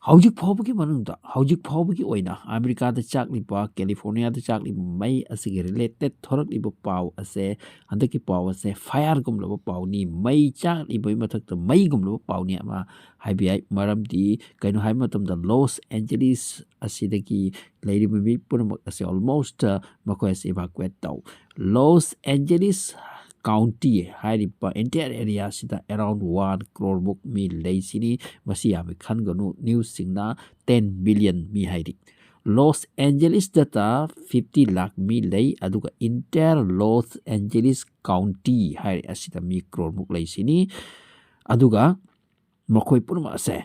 ꯍꯧꯖꯤꯛ ꯐꯥꯎꯕꯒꯤ ꯃꯅꯨꯡꯗ ꯍꯧꯖꯤꯛ ꯐꯥꯎꯕꯒꯤ ꯑꯣꯏꯅ ꯑꯃꯦꯔꯤꯀꯥꯗ ꯆꯥꯛꯂꯤꯕ ꯀꯦꯂꯤꯐꯣꯔꯅꯤꯌꯥꯗ ꯆꯥꯛꯂꯤꯕ ꯃꯩ ꯑꯁꯤꯒꯤ ꯔꯤꯂꯦꯇꯦꯗ ꯊꯣꯔꯛꯂꯤꯕ ꯄꯥꯎ ꯑꯁꯦ ꯍꯟꯗꯛꯀꯤ ꯄꯥꯎ ꯑꯁꯦ ꯐꯥꯌꯔꯒꯨꯝꯂꯕ ꯄꯥꯎꯅꯤ ꯃꯩ ꯆꯥꯛꯂꯤꯕꯒꯤ ꯃꯊꯛꯇ ꯃꯩꯒꯨꯝꯂꯕ ꯄꯥꯎꯅꯤ ꯑꯃ ꯍꯥꯏꯕ ꯌꯥꯏ ꯃꯔꯝꯗꯤ ꯀꯩꯅꯣ ꯍꯥꯏꯕ ꯃꯇꯝꯗ ꯂꯣꯁ ꯑꯦꯟꯖꯦꯂꯤꯁ ꯑꯁꯤꯗꯒꯤ ꯂꯩꯔꯤꯕ ꯃꯤ ꯄꯨꯝꯅꯃꯛ ꯑꯁꯦ ꯑꯣꯜꯃꯣꯁꯇ ꯃꯈꯣꯏ ꯑꯁꯤ ꯏꯚꯥꯀꯨꯋꯦꯠ ꯇꯧ ꯂꯣꯁ ꯑꯦꯟꯖꯦꯂꯤꯁ ꯀꯥꯎꯟꯇꯤ ꯍꯥꯏꯔꯤꯕ ꯑꯦꯟꯇꯤꯌꯔ ꯑꯦꯔꯤꯌꯥꯁꯤꯗ ꯑꯦꯔꯥꯎꯟ 1 ꯀ꯭ꯔꯣꯔꯃꯨꯛ ꯃꯤ ꯂꯩꯁꯤꯅꯤ ꯃꯁꯤ ꯌꯥꯝꯅ ꯈꯟꯒꯅꯨ ꯅ꯭ꯌꯨꯁꯁꯤꯡꯅ 10 ꯕꯤꯂꯤꯌꯟ ꯃꯤ ꯍꯥꯏꯔꯤ ꯂꯣꯁ ꯑꯦꯟꯖꯦꯂꯤꯁꯇ 50 ꯂꯥꯛ ꯃꯤ ꯂꯩ ꯑꯗꯨꯒ ꯏꯟꯇꯤꯌꯔ ꯂꯣꯁ ꯑꯦꯟꯖꯦꯂꯤꯁ ꯀꯥꯎꯟꯇꯤ ꯍꯥꯏꯔꯤ ꯑꯁꯤꯗ ꯃꯤ ꯀ꯭ꯔꯣꯔꯃꯨꯛ ꯂꯩꯁꯤꯅꯤ ꯑꯗꯨꯒ ꯃꯈꯣꯏ ꯄꯨꯝꯅꯃꯛ ꯑꯁꯦ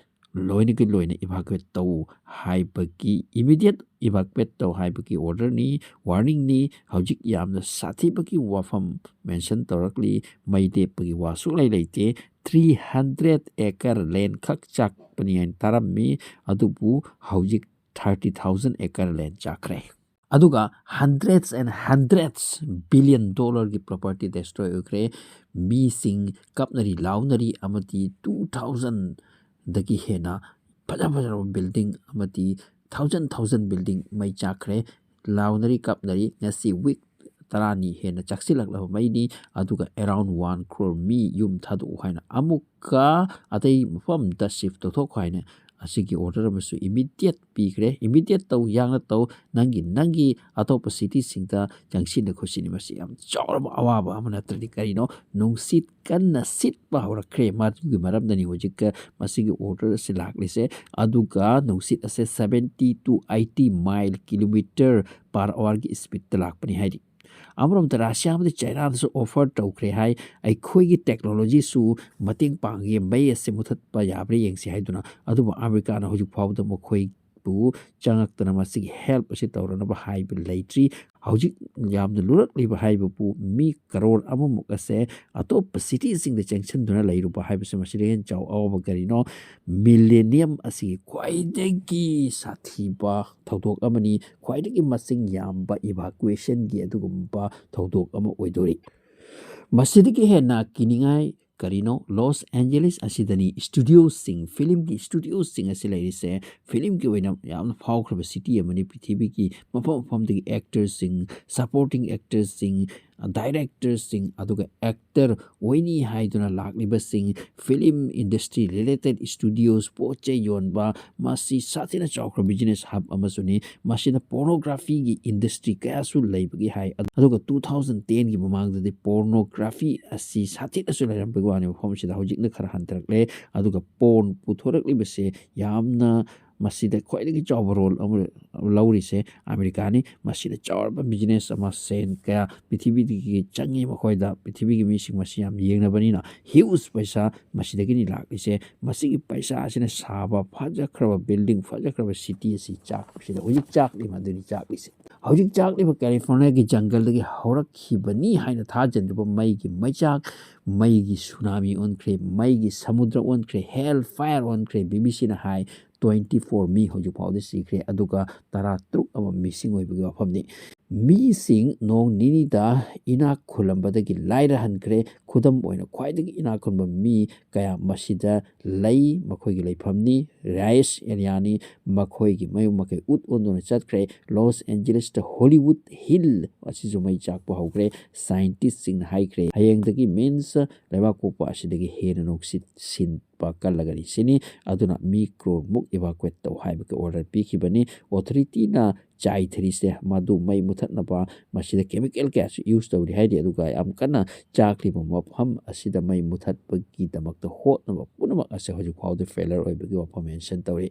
ꯂꯣꯏꯅꯒꯤ ꯂꯣꯏꯅ ꯏꯚꯥꯀꯨꯋꯦꯠ ꯇꯧ ꯍꯥꯏꯕꯒꯤ ꯏꯃꯤꯗꯤꯌꯦꯠ ꯏꯚꯥꯀꯨꯋꯦꯠ ꯇꯧ ꯍꯥꯏꯕꯒꯤ ꯑꯣꯔꯗꯔꯅꯤ ꯋꯥꯔꯅꯤꯡꯅꯤ ꯍꯧꯖꯤꯛ ꯌꯥꯝꯅ ꯁꯥꯊꯤꯕꯒꯤ ꯋꯥꯐꯝ ꯃꯦꯟꯁꯟ ꯇꯧꯔꯛꯂꯤ ꯃꯩ ꯂꯦꯞꯄꯒꯤ ꯋꯥ ꯁꯨꯛꯂꯩ ꯂꯩꯇꯦ 300 ꯑꯦꯀꯔ ꯂꯦꯟ ꯈꯛ ꯆꯥꯛꯄꯅꯤ ꯍꯥꯏꯅ ꯇꯥꯔꯝꯃꯤ ꯑꯗꯨꯕꯨ ꯍꯧꯖꯤꯛ 30,000 ꯑꯦꯀꯔ ꯂꯦꯟ ꯆꯥꯛꯈ꯭ꯔꯦ ꯑꯗꯨꯒ ꯍꯟꯗ꯭ꯔꯦꯠꯁ ꯑꯦꯟ ꯍꯟꯗ꯭ꯔꯦꯠꯁ ꯕꯤꯂꯤꯌꯟ ꯗꯣꯂꯔꯒꯤ ꯄ꯭ꯔꯣꯄꯔꯇꯤ ꯗꯦꯁꯇ꯭ꯔꯣꯏ ꯑꯣꯏꯈ꯭ꯔꯦ ꯃꯤꯁꯤꯡ ꯀꯞꯅꯔꯤ ꯂꯥꯎꯅꯔꯤ ꯑꯃꯗꯤ 2,000ꯗꯒꯤ ꯍꯦꯟꯅ ꯐꯖꯔꯕ ꯕꯤꯜꯗꯤꯡ ꯑꯃꯗꯤ ꯊꯥꯎꯖꯟ ꯕꯤꯜꯗꯤꯡ ꯃꯩ ꯆꯥꯛꯈ꯭ꯔꯦ ꯂꯥꯎꯅꯔꯤ ꯀꯞꯅꯔꯤ ꯉꯁꯤ ꯋꯤꯛ 10 ꯍꯦꯟꯅ ꯆꯥꯛꯁꯤꯜꯂꯛꯂꯕ ꯃꯩꯅꯤ ꯑꯗꯨꯒ ꯑꯦꯔꯥꯎꯟ 1 crore ꯃꯤ ꯌꯨꯝ ꯊꯥꯗꯣꯛꯎ ꯍꯥꯏꯅ ꯑꯃꯨꯛꯀ ꯑꯇꯩ ꯃꯐꯝꯗ ꯁꯤꯐ ꯇꯧꯊꯣꯛꯈꯣ ꯍꯥꯏꯅ ꯑꯁꯤꯒꯤ ꯑꯣꯔꯗꯔ ꯑꯃꯁꯨ ꯏꯃꯤꯗꯤꯌꯦꯠ ꯄꯤꯈ꯭ꯔꯦ ꯏꯃꯤꯗꯤꯌꯦꯠ ꯇꯧ ꯌꯥꯡꯅ ꯇꯧ ꯅꯪꯒꯤ ꯑꯇꯣꯞꯄ ꯁꯤꯇꯤꯁꯤꯡꯗ ꯆꯪꯁꯤꯟꯅ ꯈꯣꯠꯁꯤꯟꯅꯤ ꯃꯁꯤ ꯌꯥꯝ ꯆꯥꯎꯔꯕ ꯑꯋꯥꯕ ꯑꯃ ꯅꯠꯇ꯭ꯔꯗꯤ ꯀꯔꯤꯅꯣ ꯅꯨꯡꯁꯤꯠ ꯀꯟꯅ ꯁꯤꯠꯄ ꯍꯧꯔꯛꯈ꯭ꯔꯦ ꯃꯗꯨꯒꯤ ꯃꯔꯝꯗꯅꯤ ꯍꯧꯖꯤꯛ ꯃꯁꯤꯒꯤ ꯑꯣꯔꯗꯔ ꯑꯁꯤ ꯂꯥꯛꯂꯤꯁꯦ ꯑꯗꯨꯒ ꯅꯨꯡꯁꯤꯠ ꯑꯁꯦ 70 to 80 ꯃꯥꯏꯜ ꯀꯤꯂꯣꯃꯤꯇꯔ ꯄꯥꯔ ꯑꯋꯥꯔꯒꯤ ꯁ꯭ꯄꯤꯠꯇ ꯂꯥꯛꯄꯅꯤ ꯍꯥꯏꯔꯤ ꯑꯃꯔꯣꯝꯗ ꯔꯁꯤꯌꯥ ꯑꯃꯗꯤ ꯆꯥꯏꯅꯥꯗꯁꯨ ꯑꯣꯐꯔ ꯇꯧꯈ꯭ꯔꯦ ꯍꯥꯏ ꯑꯩꯈꯣꯏꯒꯤ ꯇꯦꯛꯅꯣꯂꯣꯖꯤꯁꯨ ꯃꯇꯦꯡ ꯄꯥꯡꯒꯦ ꯃꯩ ꯑꯁꯤ ꯃꯨꯊꯠꯄ ꯌꯥꯕ꯭ꯔꯥ ꯌꯦꯡꯁꯤ ꯍꯥꯏꯗꯨꯅ ꯑꯗꯨꯕꯨ ꯑꯃꯦꯔꯤꯀꯥꯅ ꯍꯧꯖꯤꯛ ꯐꯥꯎꯕꯗ ꯃꯈꯣꯏꯕꯨ ꯆꯪꯉꯛꯇꯅ ꯃꯁꯤꯒꯤ ꯍꯦꯜꯞ ꯑꯁꯤ ꯇꯧꯔꯅꯕ ꯍꯥꯏꯕ ꯂꯩꯇ꯭ꯔꯤ ꯍꯧꯖꯤꯛ ꯌꯥꯝꯅ ꯂꯨꯔꯛꯂꯤꯕ ꯍꯥꯏꯕꯕꯨ ꯃꯤ ꯀꯔꯣꯔ ꯑꯃꯃꯨꯛ ꯑꯁꯦ ꯑꯇꯣꯞꯄ ꯁꯤꯇꯤꯁꯤꯡꯗ ꯆꯪꯁꯤꯟꯗꯨꯅ ꯂꯩꯔꯨꯕ ꯍꯥꯏꯕꯁꯤ ꯃꯁꯤꯗ ꯍꯦꯟꯅ ꯆꯥꯎ ꯑꯋꯥꯕ ꯀꯔꯤꯅꯣ ꯃꯤꯂꯦꯅꯤꯌꯝ ꯑꯁꯤꯒꯤ ꯈ꯭ꯋꯥꯏꯗꯒꯤ ꯁꯥꯊꯤꯕ ꯊꯧꯗꯣꯛ ꯑꯃꯅꯤ ꯈ꯭ꯋꯥꯏꯗꯒꯤ ꯃꯁꯤꯡ ꯌꯥꯝꯕ ꯏꯚꯥꯀꯨꯋꯦꯁꯟꯒꯤ ꯑꯗꯨꯒꯨꯝꯕ ꯊꯧꯗꯣꯛ ꯑꯃ ꯑꯣꯏꯗꯣꯔꯤ ꯃꯁꯤꯗꯒꯤ ꯍꯦꯟꯅ ꯀꯤꯅꯤꯡꯉꯥꯏ ꯀꯔꯤꯅꯣ ꯂꯣꯁ ꯑꯦꯟꯖꯦꯂꯤꯁ ꯑꯁꯤꯗꯅꯤ ꯏꯁꯇꯨꯗꯤꯑꯣꯁꯤꯡ ꯐꯤꯂꯝꯒꯤ ꯏꯁꯇꯨꯗꯤꯑꯣꯁꯤꯡ ꯑꯁꯤ ꯂꯩꯔꯤꯁꯦ ꯐꯤꯂꯝꯒꯤ ꯑꯣꯏꯅ ꯌꯥꯝꯅ ꯐꯥꯎꯈ꯭ꯔꯕ ꯁꯤꯇꯤ ꯑꯃꯅꯤ ꯄ꯭ꯔꯤꯊꯤꯕꯤꯒꯤ ꯃꯐꯝꯗꯒꯤ ꯑꯦꯛꯇꯔꯁꯤꯡ ꯁꯄꯣꯔꯇꯤꯡ ꯑꯦꯛꯇꯔꯁꯤꯡ ꯗꯥꯏꯔꯦꯛꯇꯔꯁꯤꯡ ꯑꯗꯨꯒ ꯑꯦꯛꯇꯔ ꯑꯣꯏꯅꯤ ꯍꯥꯏꯗꯨꯅ ꯂꯥꯛꯂꯤꯕꯁꯤꯡ ꯐꯤꯂꯝ ꯏꯟꯗꯁꯇ꯭ꯔꯤ ꯔꯤꯂꯦꯇꯦꯗ ꯏꯁꯇꯨꯗꯤꯑꯣꯁ ꯄꯣꯠ ꯆꯩ ꯌꯣꯟꯕ ꯃꯁꯤ ꯁꯥꯊꯤꯅ ꯆꯥꯎꯈ꯭ꯔꯕ ꯕꯤꯖꯤꯅꯦꯁ ꯍꯕ ꯑꯃꯁꯨꯅꯤ ꯃꯁꯤꯗ ꯄꯣꯔꯅꯣꯒ꯭ꯔꯥꯐꯤꯒꯤ ꯏꯟꯗꯁꯇ꯭ꯔꯤ ꯀꯌꯥꯁꯨ ꯂꯩꯕꯒꯤ ꯍꯥꯏ ꯑꯗꯨꯒ 2010ꯒꯤ ꯃꯃꯥꯡꯗꯗꯤ ꯄꯣꯔꯅꯣꯒ꯭ꯔꯥꯐꯤ ꯑꯁꯤ ꯁꯥꯊꯤꯅꯁꯨ ꯂꯩꯔꯝꯕꯒꯤ ꯋꯥꯅꯤ ꯃꯐꯝꯁꯤꯗ ꯍꯧꯖꯤꯛꯅ ꯈꯔ ꯍꯟꯊꯔꯛꯂꯦ ꯑꯗꯨꯒ ꯄꯣꯔꯟ ꯄꯨꯊꯣꯔꯛꯂꯤꯕꯁꯦ ꯌꯥꯝꯅ ꯃꯁꯤꯗ ꯈ꯭ꯋꯥꯏꯗꯒꯤ ꯆꯥꯎꯕ ꯔꯣꯜ ꯑꯃ ꯂꯧꯔꯤꯁꯦ ꯑꯃꯦꯔꯤꯀꯥꯅꯤ ꯃꯁꯤꯗ ꯆꯥꯎꯔꯕ ꯕꯤꯖꯤꯅꯦꯁ ꯑꯃ ꯁꯦꯟ ꯀꯌꯥ ꯄ꯭ꯔꯤꯊꯤꯕꯤꯗꯒꯤ ꯆꯪꯉꯤ ꯃꯈꯣꯏꯗ ꯄ꯭ꯔꯤꯊꯤꯕꯤꯒꯤ ꯃꯤꯁꯤꯡ ꯃꯁꯤ ꯌꯥꯝ ꯌꯦꯡꯅꯕꯅꯤꯅ ꯍ꯭ꯌꯨꯖ ꯄꯩꯁꯥ ꯃꯁꯤꯗꯒꯤꯅꯤ ꯂꯥꯛꯂꯤꯁꯦ ꯃꯁꯤꯒꯤ ꯄꯩꯁꯥ ꯑꯁꯤꯅ ꯁꯥꯕ ꯐꯖꯈ꯭ꯔꯕ ꯕꯤꯜꯗꯤꯡ ꯐꯖꯈ꯭ꯔꯕ ꯁꯤꯇꯤ ꯑꯁꯤ ꯆꯥꯛꯄꯁꯤꯗ ꯍꯧꯖꯤꯛ ꯆꯥꯛꯂꯤ ꯃꯗꯨꯅꯤ ꯆꯥꯛꯂꯤꯁꯦ ꯍꯧꯖꯤꯛ ꯆꯥꯛꯂꯤꯕ ꯀꯦꯂꯤꯐꯣꯔꯅꯤꯌꯥꯒꯤ ꯖꯪꯒꯜꯗꯒꯤ ꯍꯧꯔꯛꯈꯤꯕꯅꯤ ꯍꯥꯏꯅ ꯊꯥꯖꯟꯗ꯭ꯔꯤꯕ ꯃꯩꯒꯤ ꯃꯩꯆꯥꯛ ꯃꯩꯒꯤ ꯁꯨꯅꯥꯃꯤ ꯑꯣꯟꯈ꯭ꯔꯦ ꯃꯩꯒꯤ ꯁꯃꯨꯗ꯭ꯔ ꯑꯣꯟꯈ꯭ꯔꯦ ꯍꯦꯜ ꯐꯥꯌꯔ ꯑꯣꯟꯈ꯭ꯔꯦ BBC ꯍꯥꯏ 24 ꯃꯤ ꯍꯧꯖꯤꯛ ꯐꯥꯎꯗ ꯁꯤꯈ꯭ꯔꯦ ꯑꯗꯨꯒ 13 ꯑꯃ ꯃꯤꯁꯤꯡ ꯑꯣꯏꯕꯒꯤ ꯋꯥꯐꯝꯅꯤ ꯃꯤꯁꯤꯡ ꯅꯣꯡ ꯅꯤꯅꯤꯗ ꯏꯅꯥꯛ ꯈꯨꯜꯂꯝꯕꯗꯒꯤ ꯂꯥꯏꯔꯍꯟꯈ꯭ꯔꯦ ꯈꯨꯗꯝ ꯑꯣꯏꯅ ꯈ꯭ꯋꯥꯏꯗꯒꯤ ꯏꯅꯥꯛ ꯈꯨꯟꯕ ꯃꯤ ꯀꯌా ꯃꯁꯤꯗ ꯂꯩ ꯃꯈꯣꯏꯒꯤ ꯂꯩꯐꯝꯅꯤ ꯔꯥꯏꯁ ꯑꯦꯔꯤꯌꯥꯅꯤ ꯃꯈꯣꯏꯒꯤ ꯃꯌꯨꯝ ꯃꯀꯩ ꯎꯠ ꯑꯣꯟꯗꯨꯅ ꯆꯠꯈ꯭ꯔꯦ ꯂꯣꯁ ꯑꯦꯟꯖꯦꯂꯤꯁꯇ ꯍꯣꯂꯤꯋꯨꯗ ꯍꯤꯜ ꯑꯁꯤꯁꯨ ꯃꯩ ꯆꯥꯛꯄ ꯍꯧꯈ꯭ꯔꯦ ꯁꯥꯏꯟꯇꯤꯁꯁꯤꯡꯅ ꯍꯥꯏꯈ꯭ꯔꯦ ꯍꯌꯦꯡꯗꯒꯤ ꯃꯤꯟꯁ ꯂꯩꯕꯥꯛꯄꯣꯛꯄ ꯑꯁꯤꯗꯒꯤ ꯍꯦꯟꯅ ꯅꯨꯡꯁꯤꯠ ꯁꯤꯟꯕ ꯀꯜꯂꯒꯅꯤ ꯁꯤꯅꯤ ꯑꯗꯨꯅ ꯃꯤ ꯀ꯭ꯔꯣꯔꯃꯨꯛ ꯏꯚꯥꯀꯨꯋꯦꯠ ꯇꯧ ꯍꯥꯏꯕꯒꯤ ꯑꯣꯔꯗꯔ ꯄꯤꯈꯤꯕꯅꯤ ꯑꯣꯊꯣꯔꯤꯇꯤꯅ ꯆꯥꯏꯊꯔꯤꯁꯦ ꯃꯗꯨ ꯃꯩ ꯃꯨꯊꯠꯅꯕ ꯃꯁꯤꯗ ꯀꯦꯃꯤꯀꯦꯜ ꯀꯌꯥꯁꯨ ꯌꯨꯁ ꯇꯧꯔꯤ ꯍꯥꯏꯗꯤ ꯑꯗꯨꯒ ꯌꯥꯝ ꯀꯟꯅ ꯆꯥꯛꯂꯤꯕ ꯃꯐꯝ ꯑꯁꯤꯗ ꯃꯩ ꯃꯨꯊꯠꯄꯒꯤꯗꯃꯛꯇ ꯍꯣꯠꯅꯕ ꯄꯨꯝꯅꯃꯛ ꯑꯁꯤ ꯍꯧꯖꯤꯛ ꯐꯥꯎꯗ ꯐꯦꯂꯔ ꯑꯣꯏꯕꯒꯤ ꯋꯥꯐꯝ ꯃꯦꯟꯁꯟ ꯇꯧꯔꯤ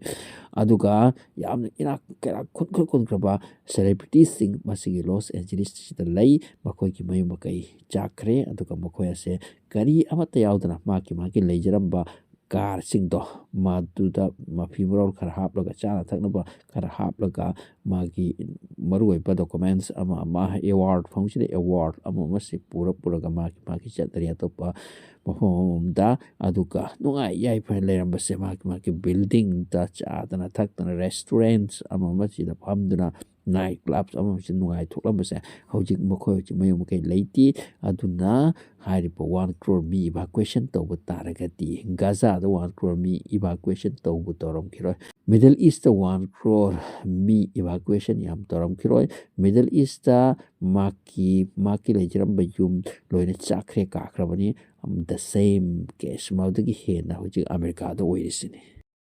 ꯑꯗꯨꯒ ꯌꯥꯝꯅ ꯏꯅꯥꯛ ꯀꯩꯔꯥꯛ ꯈꯨꯟꯈ꯭ꯔꯕ ꯁꯦꯂꯦꯕ꯭ꯔꯤꯇꯤꯁꯤꯡ ꯃꯁꯤꯒꯤ ꯂꯣꯁ ꯑꯦꯟꯖꯦꯂꯤꯁꯁꯤꯗ ꯂꯩ ꯃꯈꯣꯏꯒꯤ ꯃꯌꯨꯝ ꯃꯀꯩ ꯆꯥꯛꯈ꯭ꯔꯦ ꯑꯗꯨꯒ ꯃꯈꯣꯏ ꯑꯁꯦ ꯀꯔꯤ ꯑꯃꯠꯇ ꯌꯥꯎꯗꯅ ꯃꯥꯒꯤ ꯂꯩꯖꯔꯝꯕ ꯀꯥꯔꯁꯤꯡꯗꯣ ꯃꯗꯨꯗ ꯃꯐꯤ ꯃꯔꯣꯜ ꯈꯔ ꯍꯥꯞꯂꯒ ꯆꯥꯅ ꯊꯛꯅꯕ ꯈꯔ ꯍꯥꯞꯂꯒ ꯃꯥꯒꯤ ꯃꯔꯨꯑꯣꯏꯕ ꯗꯣꯀꯨꯃꯦꯟꯁ ꯑꯃ ꯑꯦꯋꯥꯔꯗ ꯐꯪꯁꯤꯗ ꯑꯦꯋꯥꯔꯗ ꯑꯃꯁꯤ ꯄꯨꯔꯒ ꯃꯥꯒꯤ ꯆꯠꯅꯔꯤ ꯑꯇꯣꯞꯄ ꯃꯐꯝ ꯑꯃꯗ ꯑꯗꯨꯒ ꯅꯨꯡꯉꯥꯏ ꯌꯥꯏꯐꯅ ꯂꯩꯔꯝꯕꯁꯦ ꯃꯥꯒꯤ ꯕꯤꯜꯗꯤꯡꯗ ꯆꯥꯗꯅ ꯊꯛꯇꯅ ꯔꯦꯁꯇꯨꯔꯦꯟꯁ ꯑꯃꯁꯤꯗ ꯐꯝꯗꯨꯅ ꯅꯥꯏꯠ ꯀ꯭ꯂꯕ ꯑꯃꯁꯤ ꯅꯨꯡꯉꯥꯏꯊꯣꯛꯂꯝꯕꯁꯦ ꯍꯧꯖꯤꯛ ꯍꯧꯖꯤꯛ ꯃꯌꯨꯝ ꯃꯀꯩ ꯂꯩꯇꯦ ꯑꯗꯨꯅ ꯍꯥꯏꯔꯤꯕ 1 crore ꯃꯤ ꯏꯚꯥꯀꯨꯋꯦꯁꯟ ꯇꯧꯕ ꯇꯥꯔꯒꯗꯤ ꯒꯥꯖꯥꯗ 1 crore ꯃꯤ ꯏꯚꯥꯀꯨꯋꯦꯁꯟ ꯇꯧꯔꯝꯈꯤꯔꯣꯏ ꯃꯤꯗꯜ ꯏꯁꯇ 1 crore ꯃꯤ ꯏꯚꯥꯀꯨꯋꯦꯁꯟ ꯌꯥꯝ ꯇꯧꯔꯝꯈꯤꯔꯣꯏ ꯃꯤꯗꯜ ꯏꯁꯇ ꯃꯥꯒꯤ ꯂꯩꯖꯔꯝꯕ ꯌꯨꯝ ꯂꯣꯏꯅ ꯆꯥꯛꯈ꯭ꯔꯦ ꯀꯥꯈ꯭ꯔꯕꯅꯤ ꯗ ꯁꯦꯝ ꯀꯦꯁ ꯃꯗꯨꯗꯒꯤ ꯍꯦꯟꯅ ꯍꯧꯖꯤꯛ ꯑꯃꯦꯔꯤꯀꯥꯗ ꯑꯣꯏꯔꯤꯁꯤꯅꯤ